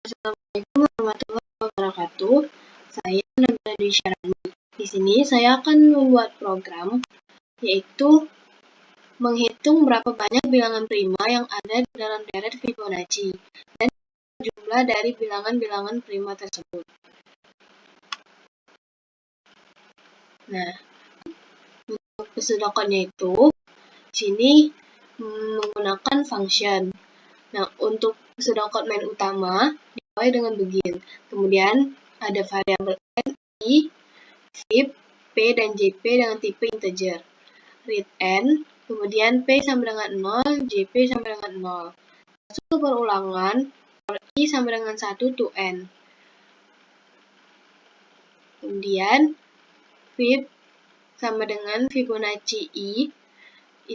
Assalamualaikum warahmatullahi wabarakatuh. Saya Nabila Dwi Syarani. Di sini saya akan membuat program, yaitu menghitung berapa banyak bilangan prima yang ada di dalam deret Fibonacci dan jumlah dari bilangan-bilangan prima tersebut. Nah, untuk pseudokodnya itu, di sini menggunakan function. Nah, untuk pseudocode main utama dimulai dengan begin. Kemudian ada variabel n, i, fib, p, dan jp dengan tipe integer. Read n, kemudian p sama dengan 0, jp sama dengan 0. Masuk ke perulangan, for i sama dengan 1 to n. Kemudian fib sama dengan Fibonacci i.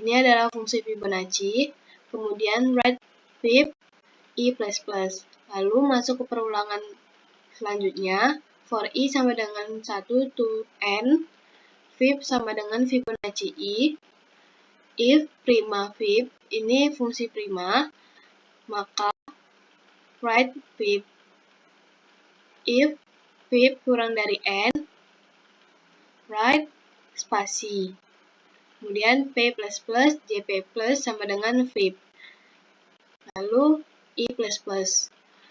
Ini adalah fungsi Fibonacci. Kemudian write fib i++. Lalu masuk ke perulangan selanjutnya, for i sama dengan 1 to n, fib sama dengan Fibonacci i. If prima fib, ini fungsi prima, maka write fib. If fib kurang dari n, write spasi. Kemudian p++, jp+ sama dengan fib. Lalu i++.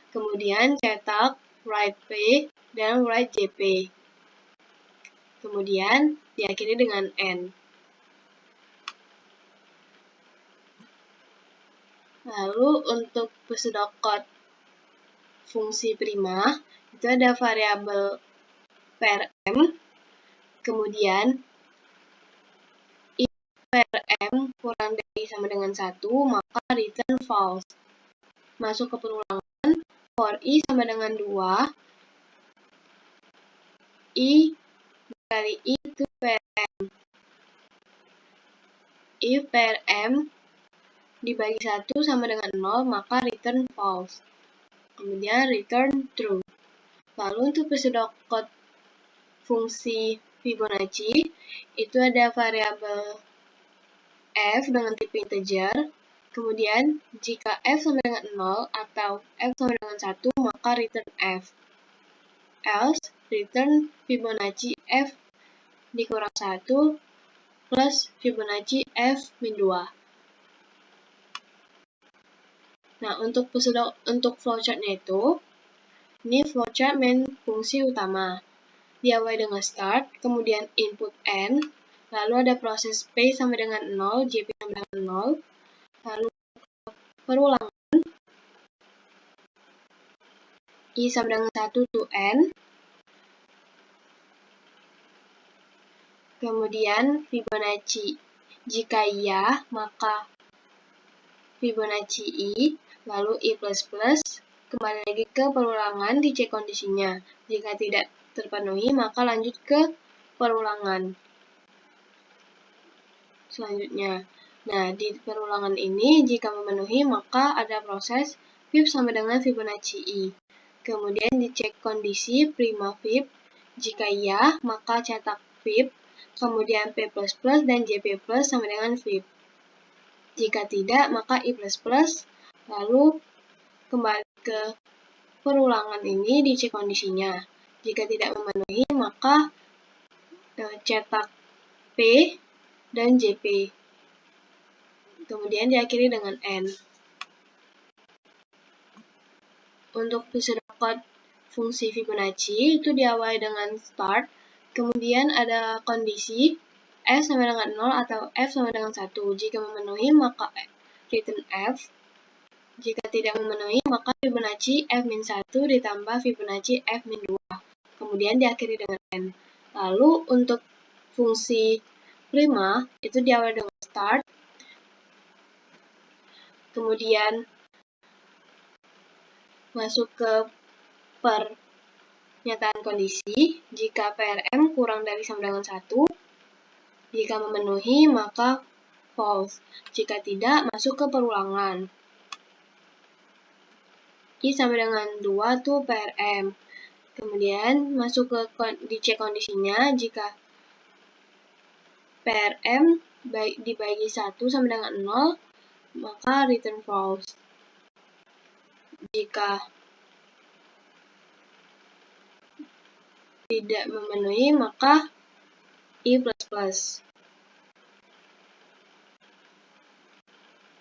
Kemudian cetak write p dan write jp. Kemudian diakhiri dengan n. Lalu untuk pseudocode fungsi prima, itu ada variabel prm, kemudian if prm kurang dari sama dengan 1, maka return false. Masuk ke perulangan, for i sama dengan 2, i kali i itu prm. If prm dibagi 1 sama dengan 0, maka return false. Kemudian return true. Lalu untuk pseudocode fungsi Fibonacci, itu ada variabel f dengan tipe integer. Kemudian jika f sama dengan 0 atau f sama dengan 1, maka return f. Else, return Fibonacci f dikurang 1 plus Fibonacci f min 2. Nah, untuk flowchart-nya itu, ini flowchart main fungsi utama. Diawali dengan start, kemudian input n, lalu ada proses p sama dengan 0, jp sama dengan 0, lalu perulangan, i sama dengan 1 to n, kemudian Fibonacci. Jika iya, maka Fibonacci i, lalu i++, kembali lagi ke perulangan, dicek kondisinya. Jika tidak terpenuhi, maka lanjut ke perulangan selanjutnya. Nah, di perulangan ini, jika memenuhi, maka ada proses fib sama dengan Fibonacci i. Kemudian dicek kondisi prima fib. Jika iya, maka cetak fib, kemudian p++ dan jp+ sama dengan fib. Jika tidak, maka i++, lalu kembali ke perulangan ini, dicek kondisinya. Jika tidak memenuhi, maka cetak p dan jp. Kemudian diakhiri dengan n. Untuk pseudocode fungsi Fibonacci, itu diawali dengan start, kemudian ada kondisi f sama dengan 0 atau f sama dengan 1. Jika memenuhi, maka return f. Jika tidak memenuhi, maka Fibonacci f min 1 ditambah Fibonacci f min 2. Kemudian diakhiri dengan n. Lalu untuk fungsi prima, itu diawali dengan start, kemudian masuk ke pernyataan kondisi. Jika prm kurang dari sama dengan 1, jika memenuhi, maka false. Jika tidak, masuk ke perulangan. I sama dengan 2 to prm. Kemudian masuk ke dicek kondisinya. Jika prm dibagi 1 sama dengan 0, maka return false. Jika tidak memenuhi, maka I++.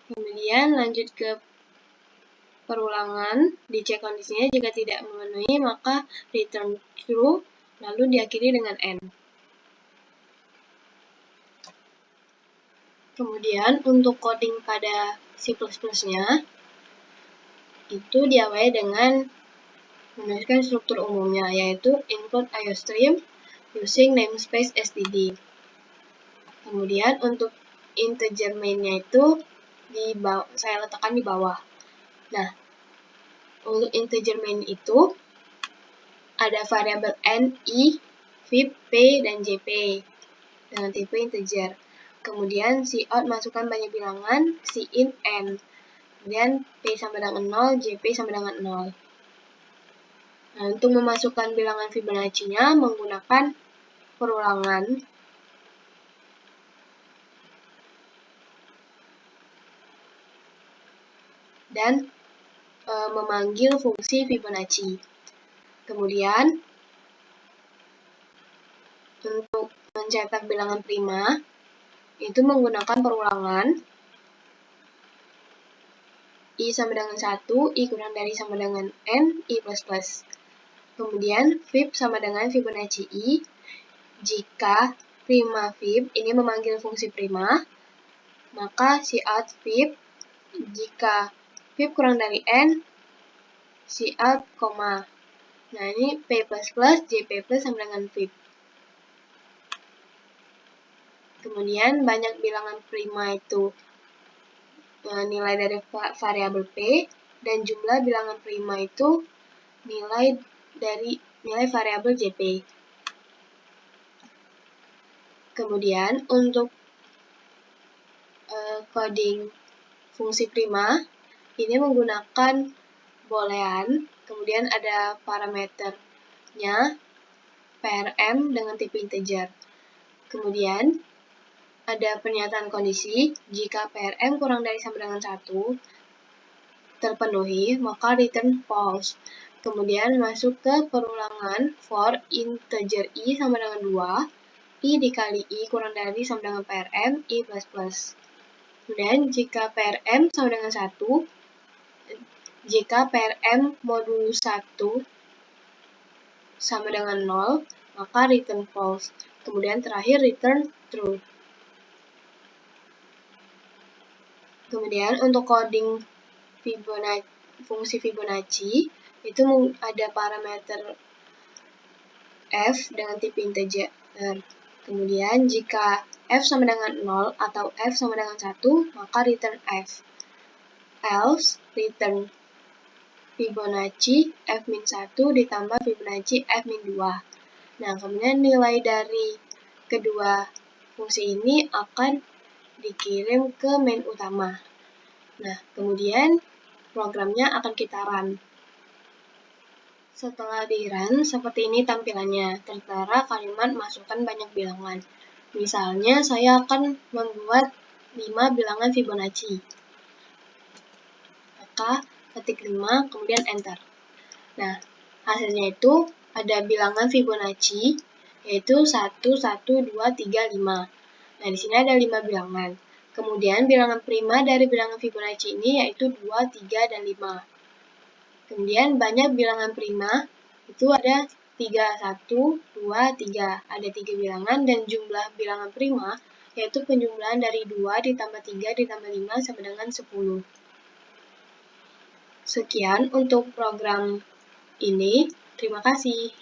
Kemudian lanjut ke perulangan, dicek kondisinya, jika tidak memenuhi maka return true, lalu diakhiri dengan N. Kemudian untuk coding pada C++ nya, itu diawali dengan menuliskan struktur umumnya, yaitu include IOStream using namespace std. Kemudian untuk integer main-nya itu saya letakkan di bawah. Nah, untuk integer main itu ada variabel n, i, vip, p, dan jp dengan tipe integer. Kemudian cout masukkan banyak bilangan, cin n. Kemudian p sama dengan 0, jp sama dengan 0. Nah, untuk memasukkan bilangan Fibonacci-nya menggunakan perulangan. Dan memanggil fungsi Fibonacci. Kemudian, untuk mencetak bilangan prima, itu menggunakan perulangan. I sama dengan 1, I kurang dari sama dengan N, I++. Kemudian, Fib sama dengan Fibonacci I. Jika prima Fib ini memanggil fungsi prima, maka cout Fib. Jika Fib kurang dari N, cout, koma. Nah, ini P++, JP+, sama dengan Fib. Kemudian, banyak bilangan prima itu nilai dari variabel P, dan jumlah bilangan prima itu nilai variabel JP. Kemudian, untuk coding fungsi prima, ini menggunakan boolean, kemudian ada parameternya, prm dengan tipe integer. Kemudian, ada pernyataan kondisi, jika prm kurang dari sama dengan 1 terpenuhi, maka return false. Kemudian masuk ke perulangan for integer i sama dengan 2, i dikali i kurang dari sama dengan prm, i++. Kemudian jika prm sama dengan 1, jika prm modulus 1 sama dengan 0, maka return false. Kemudian terakhir return true. Kemudian untuk coding fungsi Fibonacci, itu ada parameter f dengan tipe integer. Kemudian jika f sama dengan 0 atau f sama dengan 1, maka return f. Else, return Fibonacci f-1 ditambah Fibonacci f-2. Nah, kemudian nilai dari kedua fungsi ini akan dikirim ke main utama. Nah, kemudian programnya akan kita run. Setelah di-run, seperti ini tampilannya. Tertera kalimat masukkan banyak bilangan. Misalnya, saya akan membuat 5 bilangan Fibonacci. Maka, ketik 5, kemudian enter. Nah, hasilnya itu ada bilangan Fibonacci, yaitu 1, 1, 2, 3, 5. Nah, di sini ada 5 bilangan. Kemudian, bilangan prima dari bilangan Fibonacci ini yaitu 2, 3, dan 5. Kemudian banyak bilangan prima, itu ada 3, 1, 2, 3. Ada 3 bilangan dan jumlah bilangan prima, yaitu penjumlahan dari 2 ditambah 3 ditambah 5 sama dengan 10. Sekian untuk program ini. Terima kasih.